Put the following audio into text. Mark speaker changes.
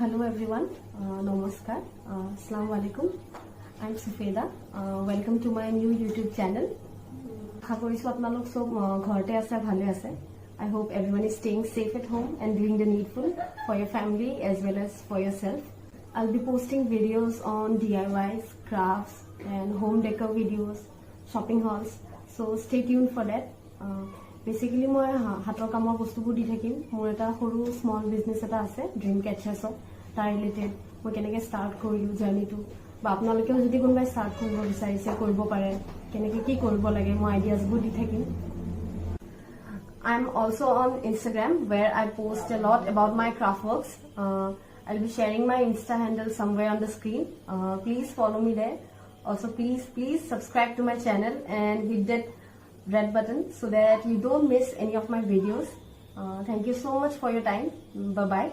Speaker 1: Hello everyone, Namaskar, Assalamu alaikum. I'm Sufizworld. Welcome to my new YouTube channel. I hope everyone is staying safe at home and doing the needful for your family as well as for yourself. I'll be posting videos on DIYs, crafts and home decor videos, shopping hauls. So stay tuned for that. Basically, মই হাতৰ কামৰ বস্তুবোৰ দি থাকিম মোৰ এটা সৰু small business এটা আছে Dreamcatchers তাৰ ৰিলেটেড মই কেনেকৈ ষ্টাৰ্ট কৰিলো জাৰ্নিটো বা আপোনালোকেও যদি কোনোবাই ষ্টাৰ্ট কৰিব বিচাৰিছে কৰিব পাৰে কেনেকৈ কি কৰিব লাগে মই আইডিয়াছবোৰ দি থাকিম I'm also on Instagram where I post a lot about my craft works. I'll be sharing my Insta handle somewhere on the screen. Please follow me there. Also, please subscribe to my channel and hit that red button so that you don't miss any of my videos. Thank you so much for your time. Bye bye.